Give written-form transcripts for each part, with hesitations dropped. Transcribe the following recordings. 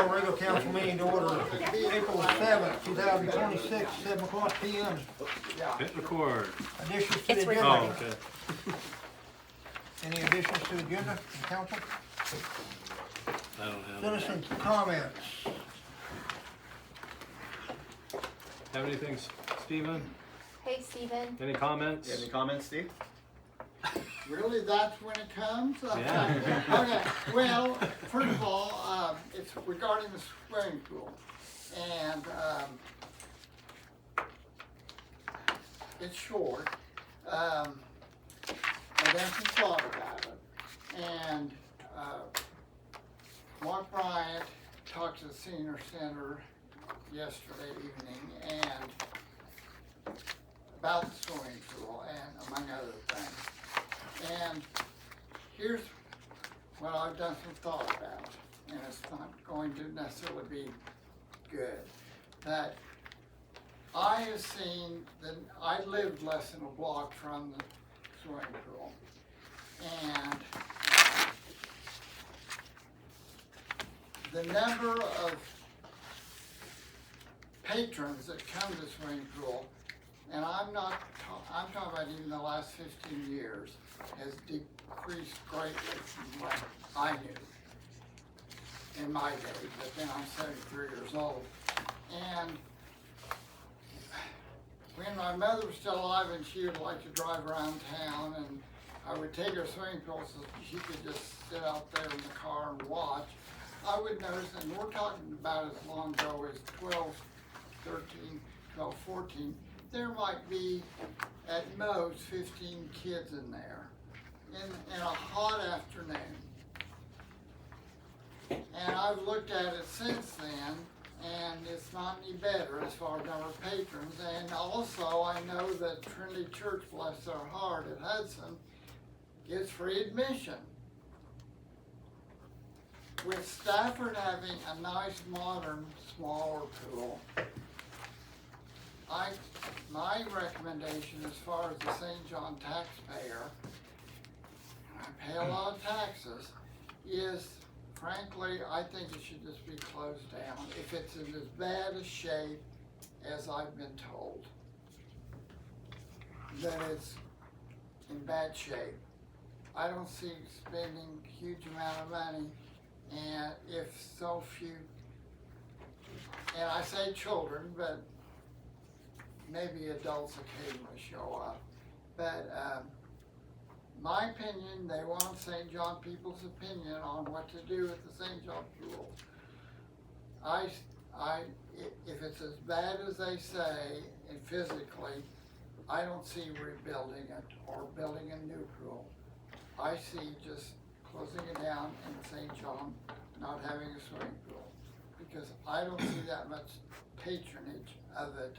call regular council meeting to order April 7th, 2026, 7 o'clock p.m. Hit record. Additions to the It's agenda? Oh, okay. Any additions to the agenda from council? I don't have it. Citizens' comments? Have anything, Stephen? Hey, Steven. Any comments? Any comments, Steve? Really, that's when it comes? Okay. Yeah. Okay, well, first of all, it's regarding the swimming pool. And, it's short. I done some thought about it. And, Mark Bryant talked to the senior center yesterday evening and about the swimming pool and among other things. And here's what I've done some thought about, and it's not going to necessarily be good. That I have seen that I lived less than a block from the swimming pool, and the number of patrons that come to the swimming pool, and I'm talking about even the last 15 years, has decreased greatly from what I knew in my day, but then I'm 73 years old. And when my mother was still alive and she would like to drive around town, and I would take her swimming pool so she could just sit out there in the car and watch, I would notice, and we're talking about as long ago as 12, 13, 12, 14, there might be at most 15 kids in there in a hot afternoon. And I've looked at it since then, and it's not any better as far as number of patrons. And also, I know that Trinity Church, bless their heart, at Hudson, gives free admission. With Stafford having a nice, modern, smaller pool, my recommendation as far as the St. John taxpayer, I pay a lot of taxes, is frankly, I think it should just be closed down if it's in as bad a shape as I've been told. That it's in bad shape. I don't see spending a huge amount of money, and if so few, and I say children, but maybe adults occasionally show up. But my opinion, they want St. John people's opinion on what to do with the St. John pool. If it's as bad as they say, and physically, I don't see rebuilding it or building a new pool. I see just closing it down and St. John not having a swimming pool, because I don't see that much patronage of it,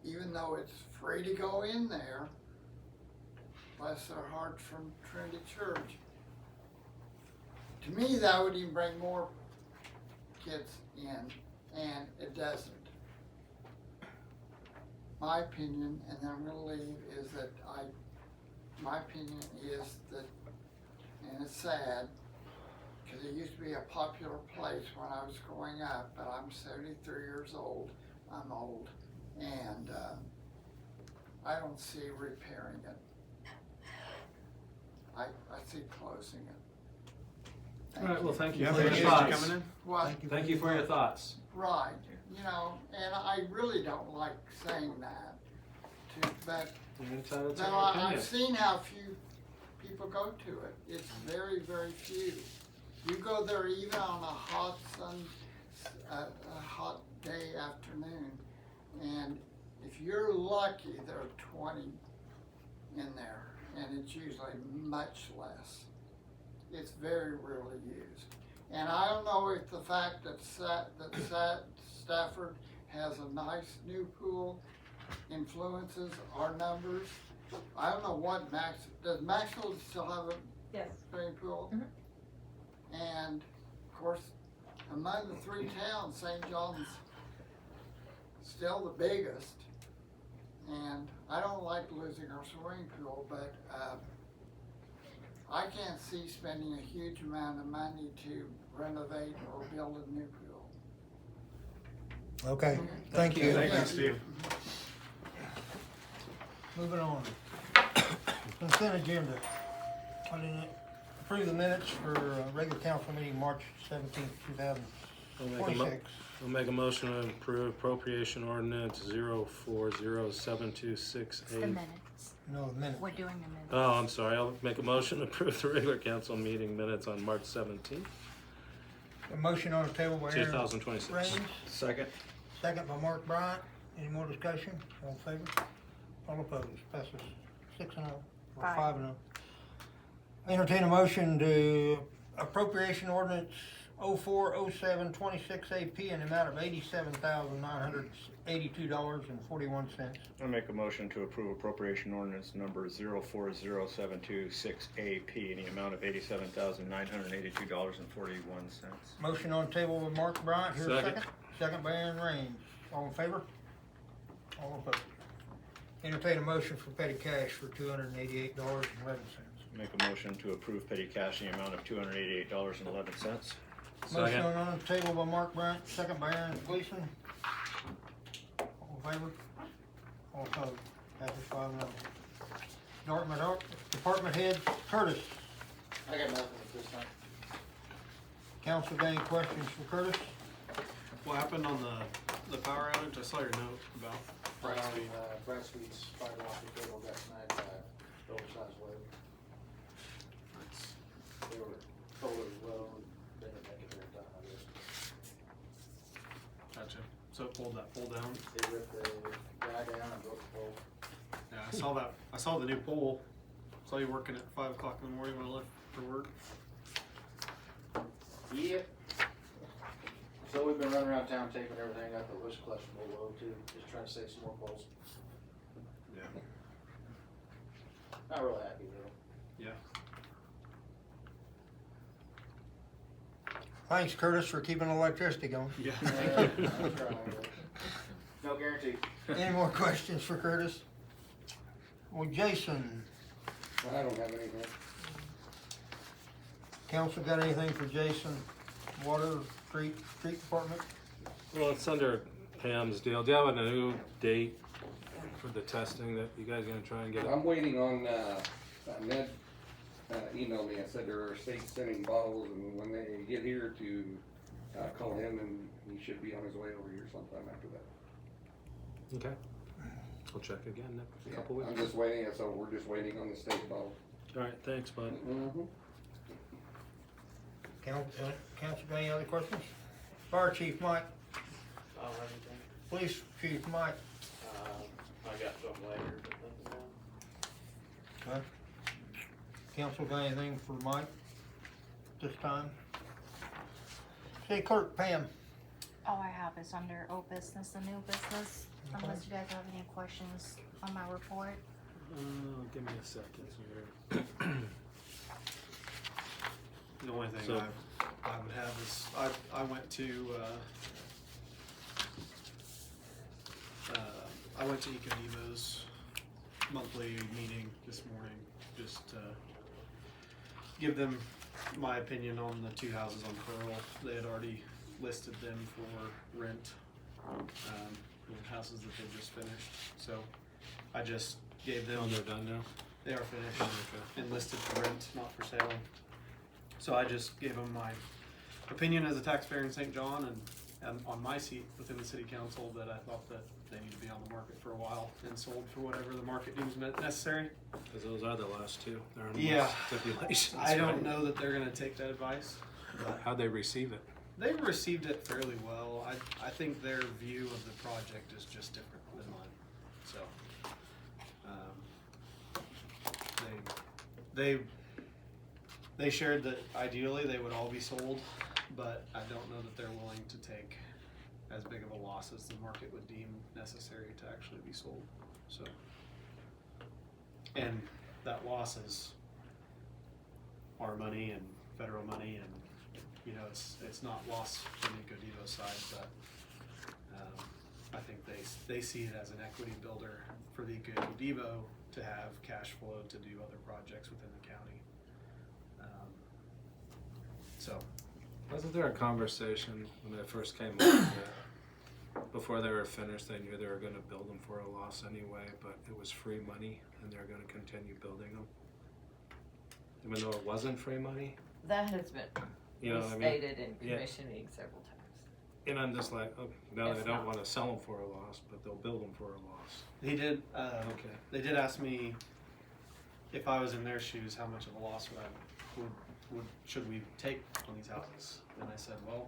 even though it's free to go in there. Bless their heart, from Trinity Church. To me, that would even bring more kids in, and it doesn't. My opinion, and then I'm gonna leave, is that my opinion is that, and it's sad, because it used to be a popular place when I was growing up, but I'm 73 years old, I'm old, and I don't see repairing it. I see closing it. All right, well, thank you Yeah, for your thank you. thoughts. Coming in? What? Thank you for your thoughts. Right, you know, and I really don't like saying that, but You're entitled to no, your opinion. I've seen how few people go to it. It's very, very few. You go there even on a hot a hot day afternoon, and if you're lucky, there are 20 in there, and it's usually much less. It's very rarely used. And I don't know if the fact that Stafford has a nice new pool influences our numbers. I don't know what does Maxwell still have a Yes. swimming pool? Mhm. And of course, among the three towns, St. John's still the biggest. And I don't like losing our swimming pool, but I can't see spending a huge amount of money to renovate or build a new pool. Okay, thank you. Thank you, Steve. Moving on. Consent agenda. I didn't approve the minutes for regular council meeting March 17th, I'll make a mo- 2026. I'll make a motion to approve appropriation ordinance 0407268. The minutes. No, minutes. We're doing the minutes. Oh, I'm sorry, I'll make a motion to approve the regular council meeting minutes on March 17th, A motion on the table by Aaron 2026. Raines, Second. second by Mark Bryant. Any more discussion? All in favor? All opposed? Passes 6-0, or 5-0. Entertain a motion to appropriation ordinance 040726 AP in the amount of $87,982.41. I make a motion to approve appropriation ordinance number 040726 AP in the amount of $87,982.41. Motion on the table by Mark Bryant. Here's a Second. second. Second by Aaron Raines. All in favor? All opposed? Entertain a motion for petty cash for $288.11. Make a motion to approve petty cash in the amount of $288.11. Motion Second. on the table by Mark Bryant, second by Aaron Gleason. All in favor? All opposed? Passes 5-0. Department head Curtis. I got nothing at this time. Council got any questions for Curtis? What happened on the power outage? I saw your note about Bright Street. Bright Street's fiber optic cable got snagged by oversized wave. They were told as well, they didn't make it very time, I guess. Gotcha. So it pulled that pole down. They ripped the guy down and broke the pole. Yeah, I saw that. I saw the new pole. Saw you working at 5 o'clock in the morning when I left for work. Yep. So we've been running around town taping everything, got the wish collection low too, just trying to save some more poles. Yeah. Not real happy though. Yeah. Thanks, Curtis, for keeping the electricity going. Yeah. I'm trying, but no guarantee. Any more questions for Curtis? Well, Jason, I don't have anything. council got anything for Jason? Water, street department? Well, it's under Pam's deal. Do you have a new date for the testing that you guys gonna try and get? I'm waiting on, Ned, emailed me, I said there are states sending bottles, and when they get here to, call him, and he should be on his way over here sometime after that. Okay. I'll check again in a couple weeks. I'm just waiting, so we're just waiting on the state bottle. All right, thanks, bud. Mm-hmm. Council got any other questions? Fire Chief Mike, I don't have anything. Police Chief Mike. I got something later, but nothing more. Okay. Council got anything for Mike this time? City Clerk Pam. All I have is under old business and new business, unless you guys have any questions on my report. Give me a second here. The only thing So- I would have is I went to Ecodevo's monthly meeting this morning, just to give them my opinion on the 2 houses on Pearl. They had already listed them for rent, the houses that they just finished. So I just gave them. Oh, they're done now? They are finished and listed for rent, not for sale. So I just gave them my opinion as a taxpayer in St. John and on my seat within the city council that I thought that they need to be on the market for a while and sold for whatever the market deems necessary. Because those are the last two. They're in Yeah. stipulations. I don't right? know that they're gonna take that advice, but How'd they receive it? they received it fairly well. I think their view of the project is just different than mine. So, they shared that ideally they would all be sold, but I don't know that they're willing to take as big of a loss as the market would deem necessary to actually be sold. So, and that loss is our money and federal money, and you know it's not lost from the Ecodevo side, but I think they see it as an equity builder for the Ecodevo to have cash flow to do other projects within the county. So Wasn't there a conversation when I first came up that before they were finished, they knew they were gonna build them for a loss anyway, but it was free money and they're gonna continue building them? Even though it wasn't free money? That has been You know what I mean? stated in Yeah. commissioning several times. And I'm just like, oh, no, It's they don't not. wanna sell them for a loss, but they'll build them for a loss. He did, Okay. they did ask me if I was in their shoes, how much of a loss should we take on these houses? And I said, well,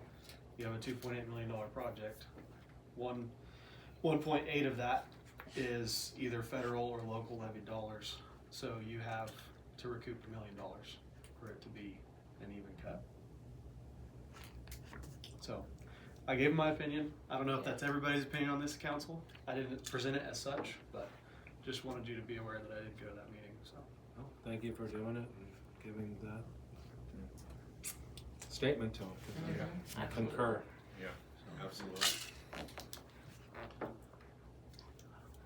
you have a $2.8 million project. 1.8 of that is either federal or local levied dollars. So you have to recoup $1 million for it to be an even cut. So I gave my opinion. I don't know if that's everybody's opinion on this council. I didn't present it as such, but just wanted you to be aware that I did go to that meeting, so. Well, thank you for doing it and giving that statement to them. I concur. Yeah, absolutely.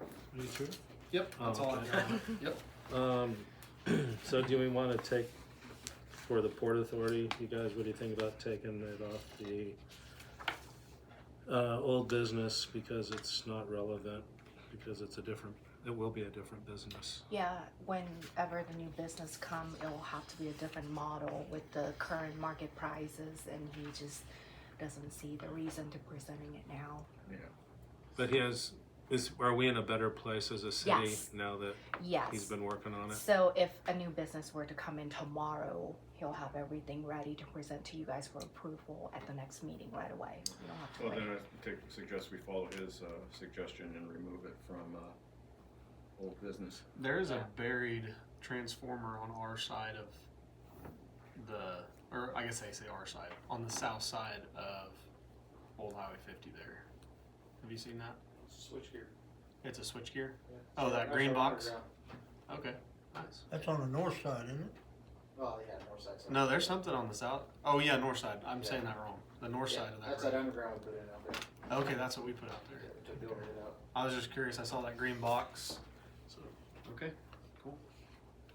Are you sure? Yep, that's Oh, all okay. I've got. Yep. So do we wanna take, for the Port Authority, you guys, what do you think about taking it off the old business because it's not relevant, because it's it will be a different business? Yeah, whenever the new business come, it'll have to be a different model with the current market prices, and he just doesn't see the reason to presenting it now. Yeah. But are we in a better place as a city Yes. now that Yes. he's been working on it? So if a new business were to come in tomorrow, he'll have everything ready to present to you guys for approval at the next meeting right away. You don't have to Well, wait. then I suggest we follow his suggestion and remove it from old business. There is a buried transformer on our side of or I guess I say our side, on the south side of Old Highway 50 there. Have you seen that? Switchgear. It's a switchgear? Yeah. Oh, that That's green our box? underground. Okay, nice. That's on the north side, isn't it? Oh, yeah, north side. No, there's something on the south. Oh yeah, north side. I'm Yeah. saying that wrong. The north Yeah, side of that. that's road. that underground we put in out there. Okay, that's what we put out there. To build it out. I was just curious. I saw that green box. So, okay, cool.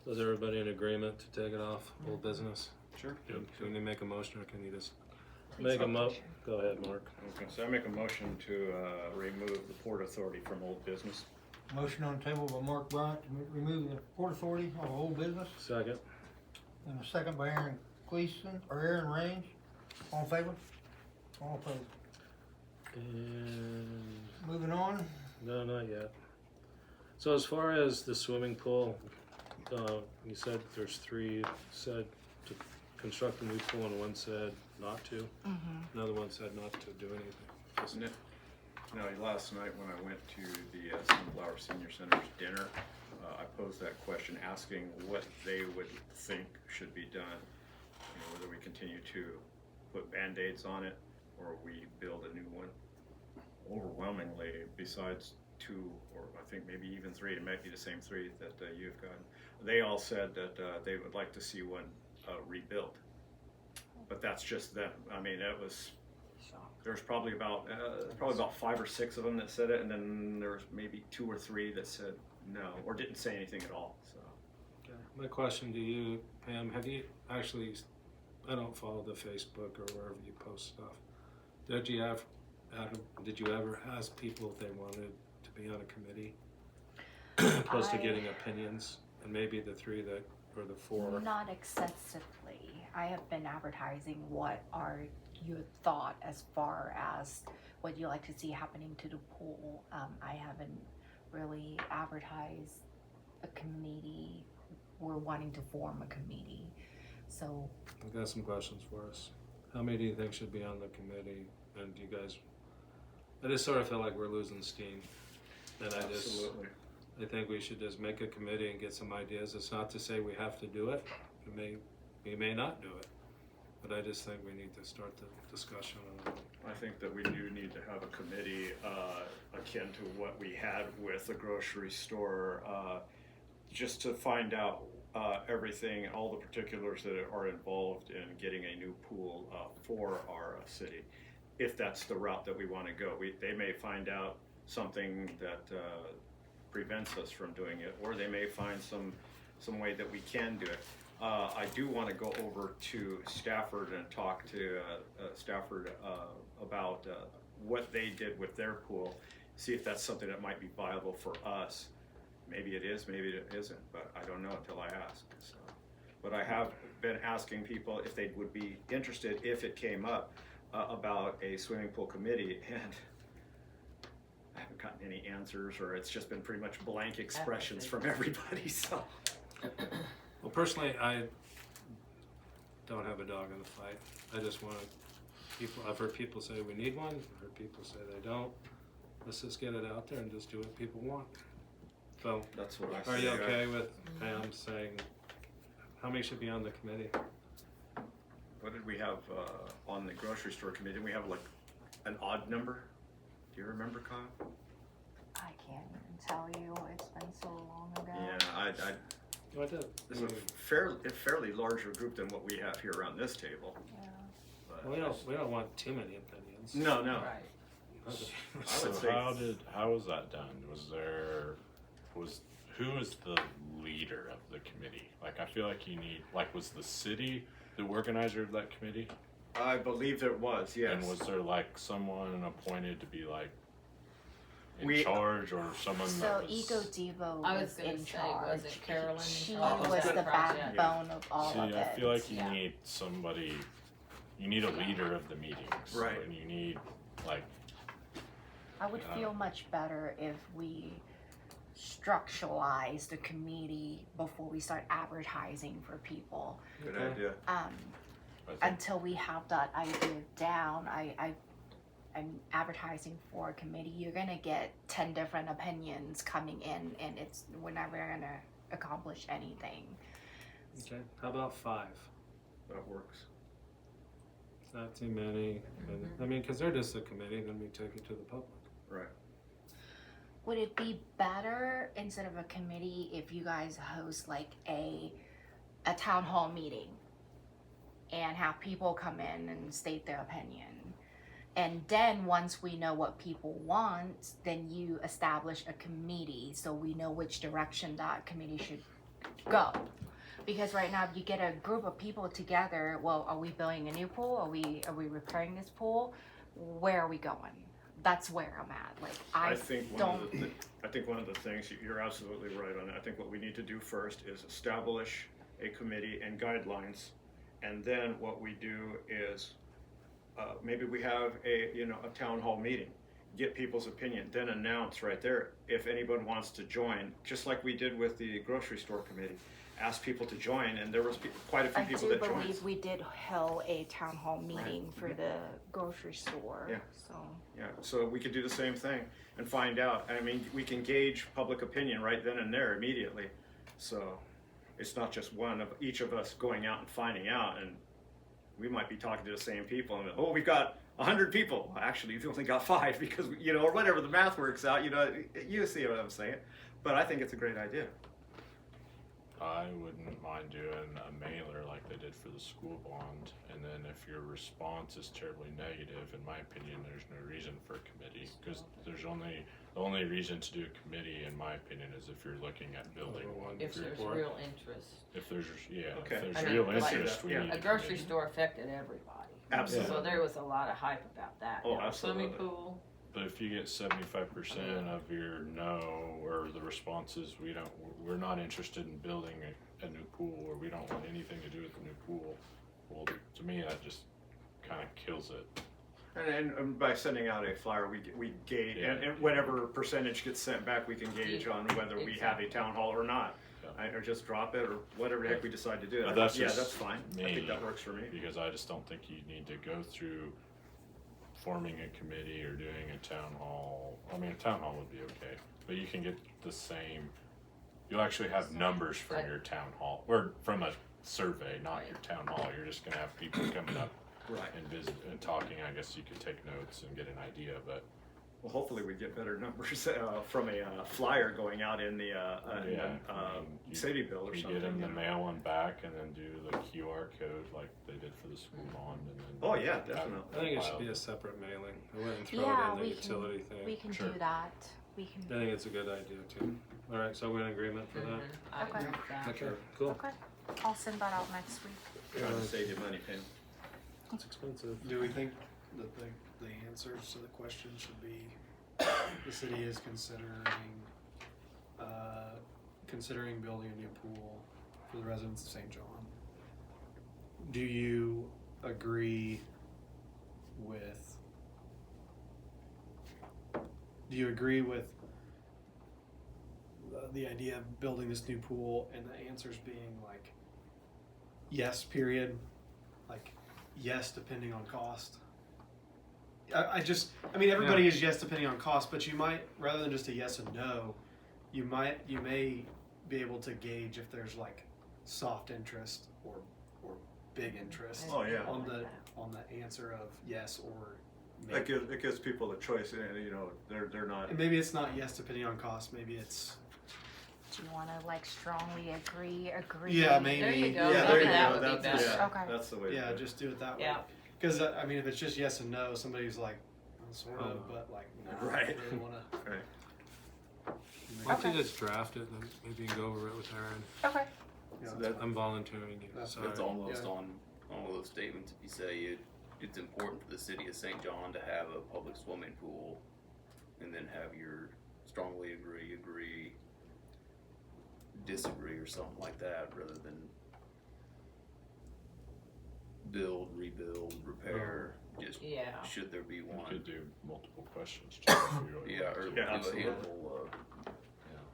So is everybody in agreement to take it off old business? Sure. Do we need to make a motion or can you just Please make a vote. Go ahead, Mark. Okay, so I make a motion to remove the Port Authority from old business. Motion on the table by Mark Bryant to remove the Port Authority on old business, Second. and a second by Aaron Gleason, or Aaron Range. All in favor? All opposed? And Moving on, no, not yet. So as far as the swimming pool, you said there's three said to construct a new pool and one said not to. Another one said not to do anything. Just- Now, last night when I went to the Sunflower Senior Center's dinner, I posed that question asking what they would think should be done. You know, whether we continue to put Band-Aids on it or we build a new one. Overwhelmingly, besides two, or I think maybe even three, it might be the same three that you've gotten, they all said that they would like to see one rebuilt. But that's just them. I mean, there's probably about 5 or 6 of them that said it, and then there's maybe 2 or 3 that said no or didn't say anything at all. So Okay. My question to you, Pam, have you actually, I don't follow the Facebook or wherever you post stuff. Did you ever ask people if they wanted to be on a committee? Opposed to getting opinions, and maybe the 3 that, or the 4. Not excessively. I have been advertising what are your thought as far as what you like to see happening to the pool. I haven't really advertised a committee. We're wanting to form a committee. So I've got some questions for us. How many do you think should be on the committee? And do you guys, I just sort of feel like we're losing steam. And absolutely. I think we should just make a committee and get some ideas. It's not to say we have to do it. We may not do it. But I just think we need to start the discussion on it. I think that we do need to have a committee akin to what we had with the grocery store, just to find out everything, all the particulars that are involved in getting a new pool for our city, if that's the route that we want to go. They may find out something that prevents us from doing it, or they may find some way that we can do it. I do want to go over to Stafford and talk to Stafford about what they did with their pool, see if that's something that might be viable for us. Maybe it is, maybe it isn't, but I don't know until I ask. So. But I have been asking people if they would be interested if it came up about a swimming pool committee, and I haven't gotten any answers, or it's just been pretty much blank expressions from everybody. So. Well, personally, I don't have a dog in the fight. I just want people, I've heard people say we need one, I've heard people say they don't. Let's just get it out there and just do what people want. So, That's what I are say. you okay with Pam saying, how many should be on the committee? What did we have on the grocery store committee? Didn't we have like an odd number? Do you remember, Kyle? I can't even tell you. It's been so long ago. Yeah, I did. this is a fairly larger group than what we have here around this table. Yeah. But We don't want too many opinions. No, no. Right. I So would say how was that done? Who was the leader of the committee? Like, I feel like you need, like, was the city the organizer of that committee? I believe there was, yes. And was there like someone appointed to be like in We- charge, or someone So that was? Ego Devo I was was gonna in say, charge. was it Carolyn in She charge of was that the project? backbone of all See, of it. I feel like you Yeah. need somebody. You need a leader of the meetings, Right. And you need like I would Yeah. feel much better if we structuralize the committee before we start advertising for people. Good Okay. idea. I think Until we have that idea down, I'm advertising for a committee. You're gonna get 10 different opinions coming in, and we're never gonna accomplish anything. Okay, how about 5? That works. It's not too many. And, I mean, because they're just a committee, then we take it to the public. Right. Would it be better instead of a committee if you guys host like a town hall meeting and have people come in and state their opinion? And then once we know what people want, then you establish a committee so we know which direction that committee should go. Because right now, if you get a group of people together, well, are we building a new pool? Are we repairing this pool? Where are we going? That's where I'm at. Like I think don't. one of the things, you're absolutely right on that. I think what we need to do first is establish a committee and guidelines. And then what we do is, maybe we have a town hall meeting, get people's opinion, then announce right there if anyone wants to join, just like we did with the grocery store committee. Ask people to join, and there was quite a few I people do that joined. believe we did hold a town hall meeting for the grocery store. Yeah. So Yeah, so we could do the same thing and find out. I mean, we can gauge public opinion right then and there immediately. So it's not just one of each of us going out and finding out, and we might be talking to the same people and, oh, we've got 100 people. Well, actually, you've only got 5 because, or whatever the math works out, you see what I'm saying. But I think it's a great idea. I wouldn't mind doing a mailer like they did for the school bond, and then if your response is terribly negative, in my opinion, there's no reason for a committee, because the only reason to do a committee, in my opinion, is if you're looking at building one. If there's Report. real interest. If there's, Okay. if I there's mean, real like, interest, we yeah. need A a grocery committee. store affected everybody. Absolutely. So there was a lot of hype about that. Oh, Now, Swimming absolutely. pool, But if you get 75% of your no, or the responses, we're not interested in building a new pool, or we don't want anything to do with the new pool, well, to me, that just kind of kills it. And by sending out a flyer, we gauge, Yeah. and whatever percentage gets sent back, we can gauge on whether we have a town hall or not. Yeah. Or just drop it, or whatever the heck we decide to do. But that's Yeah, just that's fine. I me. think that works for me. Because I just don't think you need to go through forming a committee or doing a town hall. I mean, a town hall would be okay, but you can get the same, you'll actually have numbers from your town hall, or from a survey, not your town hall. You're just gonna have people coming up Right. and visit and talking. I guess you could take notes and get an idea, but Well, hopefully we get better numbers from a flyer going out in the you- city bill or you something. get them to you know. mail one back and then do the QR code like they did for the school bond, and then Oh, yeah, have definitely. I think it should filed. be a separate mailing. I wouldn't throw yeah, it in the we utility can thing. Sure. do that. We can. I think it's a good idea too. All right, so we're in agreement for that? I Okay. agree with that. Okay, cool. Okay. I'll send that out next week. Trying to save you money, Pam. It's expensive. Do we think that the answers to the question should be, the city is considering building a new pool for the residents of St. John? Do you agree with the idea of building this new pool and the answers being like yes period, like yes depending on cost? I mean everybody is yes depending on cost, but you might, rather than just a yes and no, you may be able to gauge if there's like soft interest or big interest Oh, yeah. on the answer of yes or It maybe. gives people a choice, and you know, they're not. And maybe it's not yes depending on cost, maybe it's Do you wanna like strongly agree? yeah, maybe. There you go. Yeah, Maybe there you that go. would be That's, better. yeah, Okay. that's the way. Yeah, to do it. just do it that way. Yeah. Because I mean, if it's just yes and no, somebody's like, well, sort of, but like, no, Right. I don't really wanna. Right. Why don't you Okay. just draft it and then maybe you can go over it with Aaron? Okay. Yeah, So that's that- I'm volunteering you, That's- sorry. It's almost Yeah. on all of those statements. If you say it's important for the city of St. John to have a public swimming pool, and then have your strongly agree, disagree, or something like that, rather than build, rebuild, repair. Just Yeah. should there be You one? could do multiple questions too. if you really Yeah, want or to. do a absolutely. handful.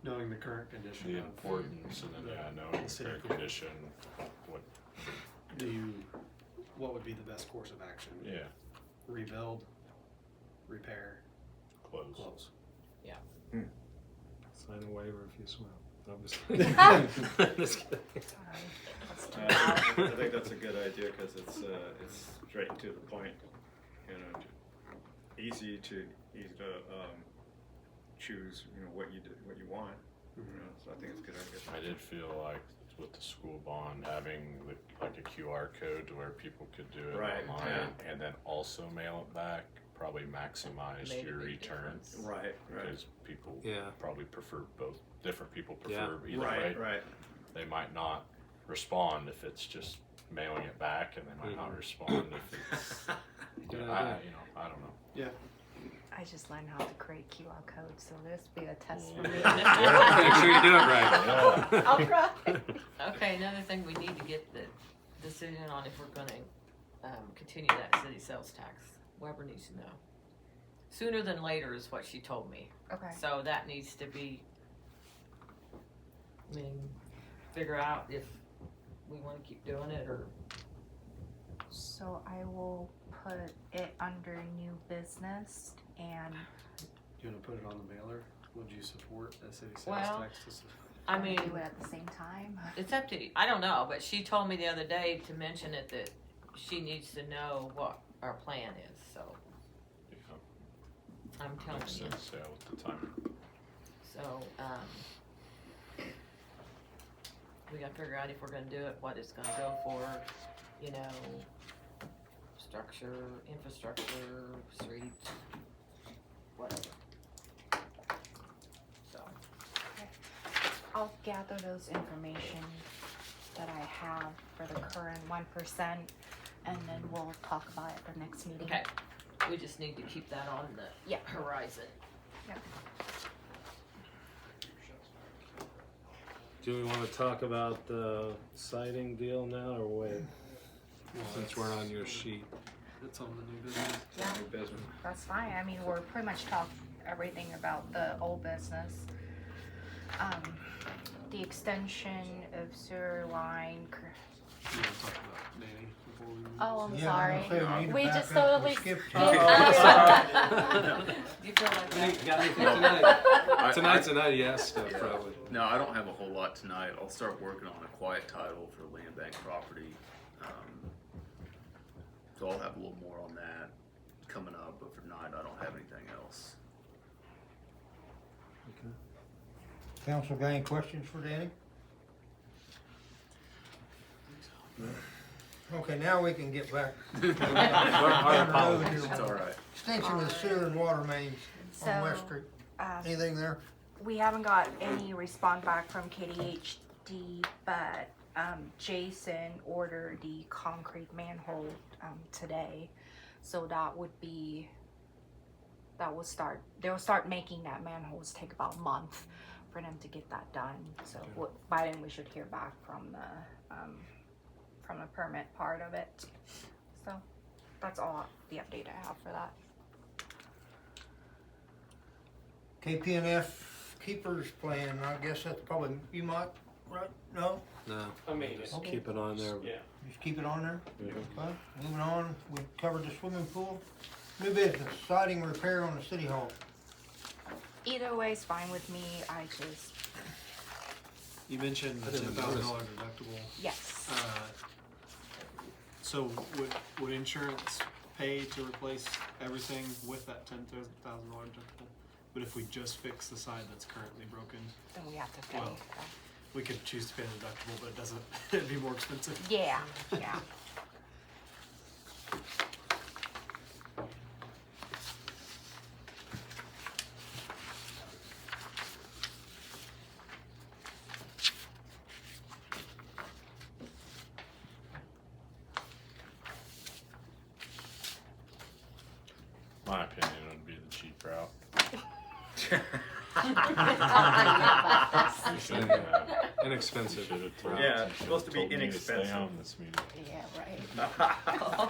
knowing the current condition The of importance, and then, yeah, knowing the city fair pool. condition, what, what would be the best course of action? yeah, Rebuild, repair, close. close. Sign a waiver if you swim. I'm just kidding. Just kidding. Sorry. That's too I loud. think that's a good idea because it's straight to the point. You know, easy to choose. You know what you want. You know, so I think it's a good idea. I did feel like with the school bond, having like a QR code to where people could do it Right, online yeah. and then also mail it back, probably maximize Made a your big return. difference. Right. Right. Because people Yeah. probably prefer both, different people Yeah. prefer either Right. way. Right. They might not respond if it's just mailing it back, and they might not respond if it's, Good I idea. don't know. Yeah. I just learned how to create QR codes, so this be a test for me. Make sure you do it right. I'll try. Okay, another thing, we need to get the decision on if we're gonna continue that city sales tax. Weber needs to know. Sooner than later is what she told me. Okay. So that needs to be, I mean, figure out if we wanna keep doing it or, So I will put it under new business and You want to put it on the mailer? Would you support a city sales Well, tax? I mean, do it at the same time. it's up to you. I don't know, but she told me the other day to mention it, that she needs to know what our plan is, so Yeah, I'm telling makes you. sense, yeah, with the time. So, we gotta figure out if we're gonna do it, what it's gonna go for, you know, structure, infrastructure, streets, whatever. So, I'll gather those information that I have for the current 1%, and then we'll talk about it at the next meeting. okay, we just need to keep that on the Yeah. horizon. Do we want to talk about the siding deal now or wait? Since we're on your sheet. It's on the new business. Yeah, New business. that's fine. I mean, we're pretty much talked everything about the old business. The extension of sewer line. You want to talk about Danny before we move? Oh, I'm Yeah, sorry. I'm saying need to We back just up. totally We skipped skipped. you. You feel like that? Got anything tonight? I- Tonight's a night, yes, stuff Yeah. probably. No, I don't have a whole lot tonight. I'll start working on a quiet title for land bank property. So I'll have a little more on that coming up, but for tonight, I don't have anything else. Council got any questions for Danny? Okay, now we can get back. Our apologies. It's all right. Extension of sewer and water mains on West So, Street. uh, Anything there? we haven't got any response back from KDHD, but Jason ordered the concrete manhole today, so they'll start making that manholes. Take about a month for them to get that done. So by then we should hear back from the permit part of it. So that's all the update I have for that. KPNF Keepers Plan, I guess that's probably, you might, right? No? No, I mean, it's, Okay. keep it on there. yeah. Just keep it on there? Mhm. Okay, moving on, we covered the swimming pool. New business, siding repair on the city hall. Either way is fine with me. I just, You mentioned I the didn't $10,000 deductible. yes. So would insurance pay to replace everything with that $10,000 deductible? But if we just fix the side that's currently broken, Then we have to pay. Well, we could choose to pay the deductible, but it doesn't, it'd be more expensive. Yeah, yeah. My opinion would be the cheap route. You said, inexpensive. Should've told- Yeah, it's supposed to be told me stay inexpensive. home this meeting. Yeah, right.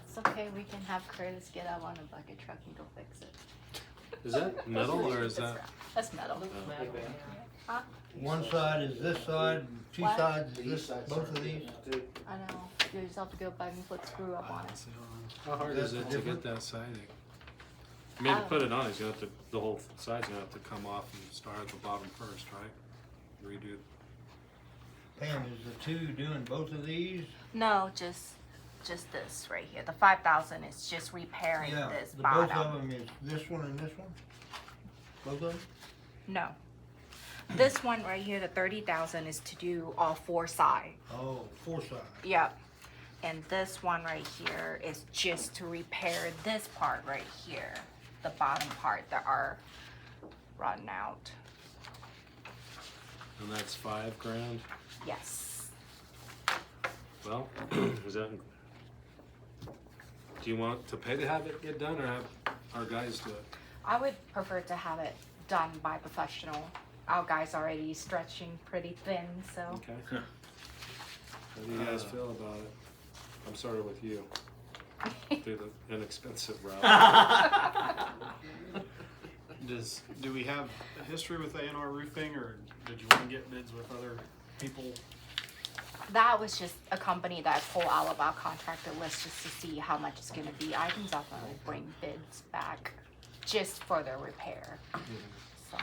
It's okay, we can have Curtis get up on a bucket truck and go fix it. Is that metal or is that? That's metal. Huh? One side is this side, two What? sides is this, both of these? I know. You just have to go back and put screw up on it. How hard That's is it the to get that siding? I mean, to put it on, he's gonna have to, the whole side's gonna have to come off and start at the bottom first, right? Redo. Pam, is the two doing both of these? No, just this right here. The 5,000 is just repairing Yeah, this the both bottom. of them is this one and this one? Both of them? No. This one right here, the 30,000 is to do all four sides. Oh, four sides. Yep. And this one right here is just to repair this part right here. The bottom part that are rotten out. And that's $5,000. Yes. Well, is that? Do you want to pay to have it get done or have our guys do it? I would prefer to have it done by professional. Our guy's already stretching pretty thin, so. Okay. How do you guys feel about it? I'm sorry with you. Do the inexpensive route. Do we have a history with A&R Roofing, or did you want to get bids with other people? That was just a company that I pulled out of our contractor list just to see how much it's gonna be. I can definitely bring bids back just for the repair. So,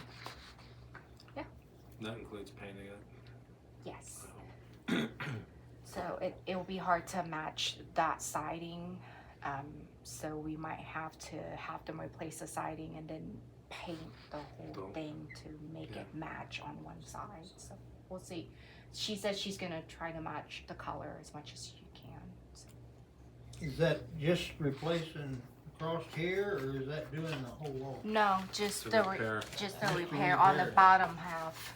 That includes painting it. yes. So it'll be hard to match that siding. So we might have them replace the siding and then paint the whole thing to make it match on one side. So we'll see. She said she's gonna try to match the color as much as she can. So. Is that just replacing across here, or is that doing the whole wall? No, just To the repair. just the Just the repair on the repair. bottom half.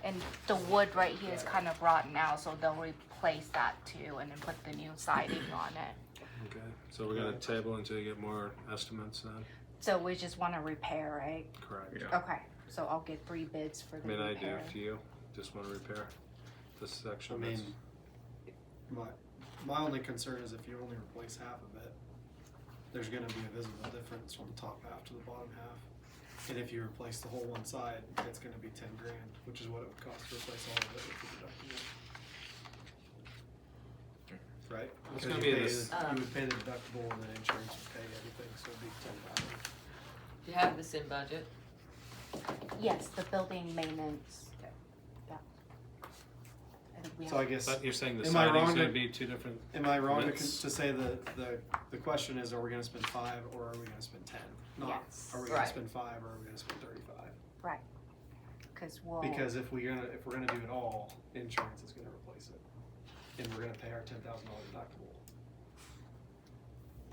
And the wood right here is kind of rotten out, so they'll replace that too and then put the new siding on it. Okay. So we're gonna table until you get more estimates then? So we just want to repair, right? Correct. Yeah. Okay, so I'll get 3 bids for I the mean, I do. repair. Do you? Just wanna repair this section? I mean, my only concern is if you only replace half of it, there's gonna be a visible difference from the top half to the bottom half. And if you replace the whole one side, it's gonna be $10,000, which is what it would cost to replace all of it with the deductible. Right? It's Because gonna you be pay this- you would pay the deductible and then insurance would pay everything, so it'd be $10,000. You have this in budget? Yes, the building maintenance. Yeah. I think we So I have, guess, But you're saying the Am I siding's wrong gonna to- be 2 different? am I wrong to widths? say the question is, are we gonna spend 5 or are we gonna spend 10? Not, Yes. are we gonna Right. spend 5 or are we gonna spend 35? because we'll. Because if we're gonna do it all, insurance is gonna replace it, and we're gonna pay our $10,000 deductible.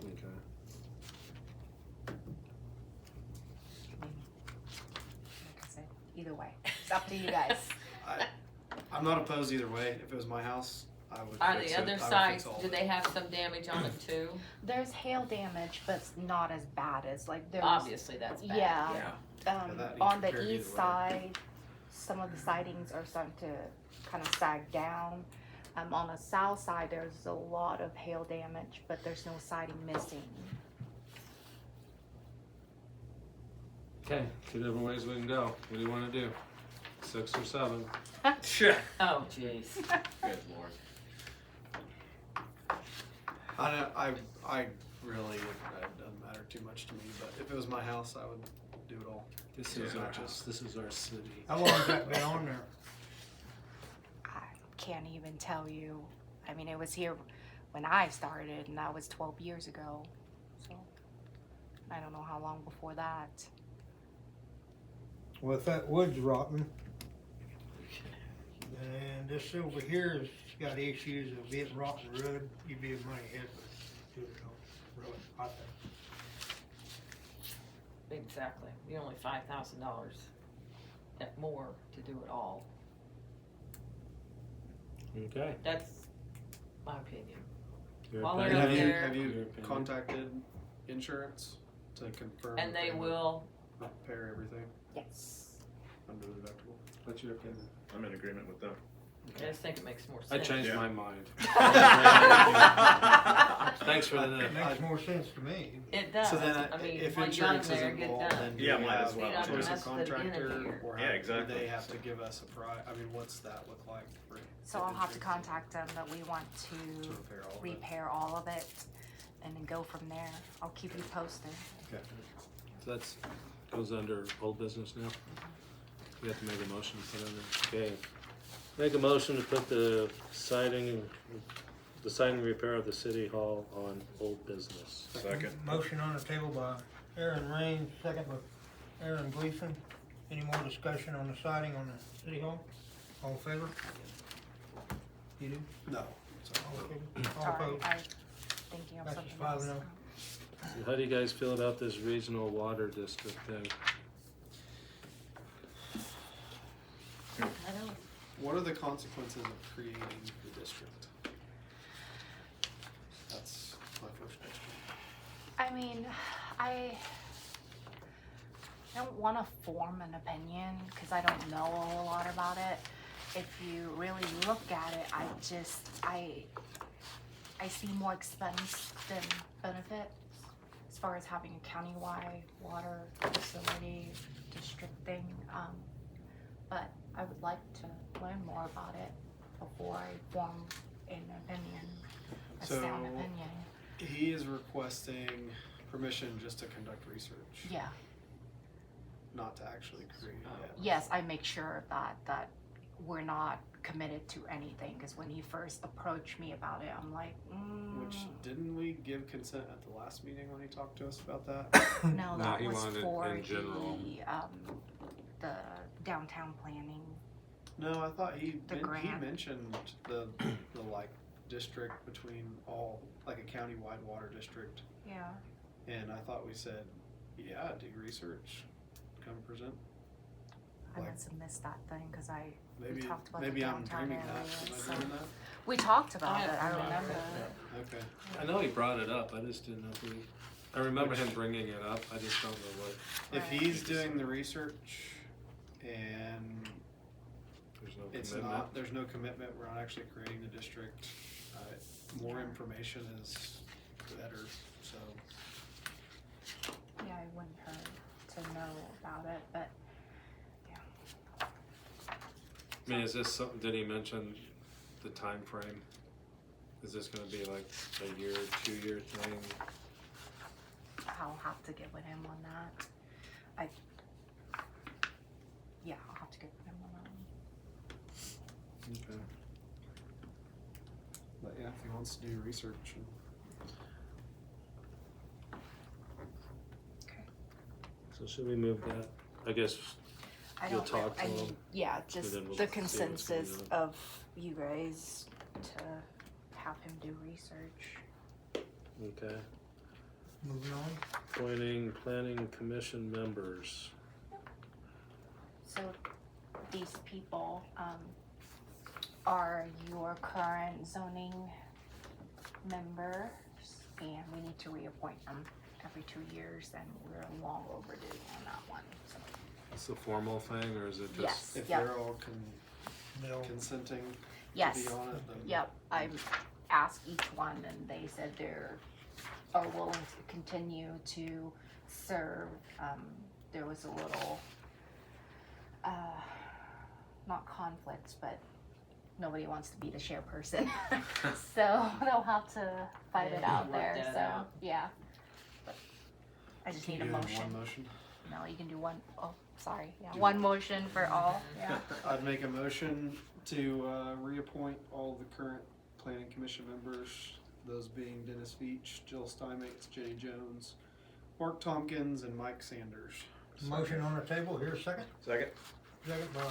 Okay. either way. It's up to you guys. I'm not opposed either way. If it was my house, I would Are fix the it. other I would sides, fix all do of they it. have some damage on them too? There's hail damage, but it's not as bad as like there's. Obviously, that's bad. Yeah. Yeah, that needs On the repaired east either way. side, some of the sidings are starting to kind of sag down. On the south side, there's a lot of hail damage, but there's no siding missing. Okay, two different ways we can go. What do you wanna do? 6 or 7? Oh, jeez. Good lord. I really, it doesn't matter too much to me, but if it was my house, I would do it all. This is Yeah. our house, this is our city. How long has that been on there? I can't even tell you. I mean, it was here when I started, and that was 12 years ago. So I don't know how long before that. Well, if that wood's rotten, and this over here has got issues of being rotten wood, you'd be a money head to do it all, really, I think. Exactly. You're only $5,000 at more to do it all. Okay. That's my opinion. Your While they're opinion? up there- Have Your you opinion. contacted insurance to confirm? And that they would will, repair everything Yes. under the deductible? What's your opinion? I'm in agreement with them. I just think it makes more I sense. changed Yeah. my mind. Thanks for It the, makes more sense to me. It does. So then, I mean, if when you got insurance them is there, get involved, done. then do Yeah, we might as have well. You don't choice mess of the bin in contractor, here. or Yeah, how, do exactly. they have to give us a price? I mean, what's that look like for? So I'll have to insurance contact them that we want to to repair all of it? repair all of it and then go from there. I'll keep you posted. Okay. so that's, goes under old business now? We have to make a motion to put in there. Okay. Make a motion to put the siding repair of the city hall on old business. Second. Motion on the table by Aaron Raines, second by Aaron Gleason. Any more discussion on the siding on the city hall? All in favor? You do? No. All in favor? All Sorry, opposed? I thinking of That's something just 5 else. and 0. So how do you guys feel about this regional water district thing? I don't, What are the consequences of creating the district? That's my first question. I mean, I don't want to form an opinion because I don't know a whole lot about it. If you really look at it, I see more expense than benefit as far as having a countywide water facility district thing. But I would like to learn more about it before I form an opinion, a So- sound opinion. He is requesting permission just to conduct research, Yeah. not to actually create it yet. Yes, I make sure that we're not committed to anything, because when he first approached me about it, I'm like, Which, didn't we give consent at the last meeting when he talked to us about that? no, No, that he was wanted for in general. the downtown planning. No, I thought he The he grant. mentioned the like district between all, like a countywide water district, Yeah. and I thought we said, yeah, do research, come present. I Like- must have missed that thing, because we Maybe talked about the maybe I'm downtown dreaming that. area. Am I so- dreaming that? We talked about I it, I have remember. Okay. I know he brought it up, I just didn't know if we, I remember him bringing it up, I just don't know what, If Right. he's doing the research and there's no it's commitment. not, there's no commitment, we're not actually creating the district, more information is better, so. Yeah, it wouldn't hurt to know about it, but I mean, is this something, did he mention the time frame? Is this gonna be like a year, 2-year thing? I'll have to get with him on that. Yeah, I'll have to get with him on that one. Okay. But yeah, if he wants to do research. So should we move that? I guess I you'll don't talk to I mean, him. yeah, just then we'll the see what's going consensus on. of you guys to have him do research. Okay. Moving on. Appointing planning commission members. So these people, are your current zoning members, and we need to reappoint them every 2 years, and we're long overdue on that one, so. It's a formal thing, or is it just? Yes, If yep, they're all They'll- consenting to yes, be on it, then. yep, I asked each one, and they said are willing to continue to serve. There was a little, not conflicts, but nobody wants to be the chairperson. So they'll have to fight it out Work there, that so, out. yeah. But I just need a Do it in motion. one motion. No, you can do one, oh, sorry, yeah, one motion for all, yeah. I'd make a motion to reappoint all the current planning commission members, those being Dennis Veach, Jill Steinmetz, Jenny Jones, Mark Tompkins, and Mike Sanders. Motion on the table, here, second. Second? Second by,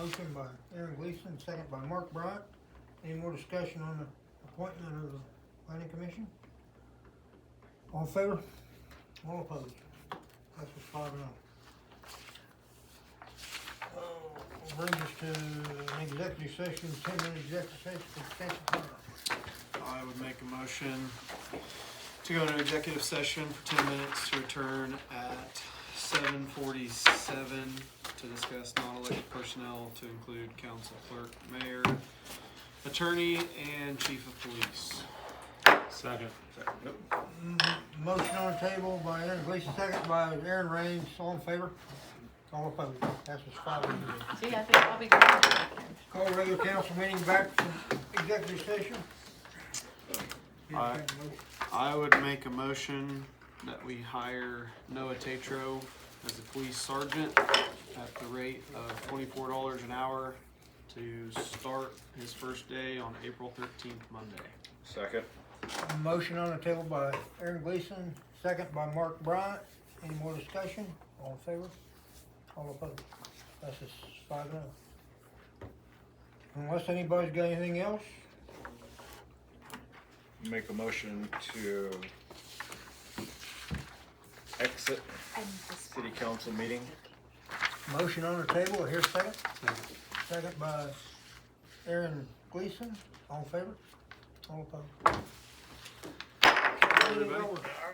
motion by Aaron Gleason, second by Mark Bryant. Any more discussion on the appointment of the planning commission? All in favor? All opposed? That's a 5-0. Brings us to an executive session, 10-minute executive session for extensive fire. I would make a motion to go into executive session for 10 minutes to return at 7:47 to discuss non-elected personnel to include council clerk, mayor, attorney, and chief of police. Second. Motion on the table by Aaron Gleason, second by Aaron Raines. All in favor? All opposed? That's a 5-0. See, I think I'll be going to the weekend. Call regular council meeting back from executive session. I would make a motion that we hire Noah Tatro as a police sergeant at the rate of $24 an hour to start his first day on April 13th, Monday. Second. Motion on the table by Aaron Gleason, second by Mark Bryant. Any more discussion? All in favor? All opposed? That's a 5-0. Unless anybody's got anything else? Make a motion to exit And this city council meeting. Motion on the table, here second. Second by Aaron Gleason. All in favor? All opposed? Everybody.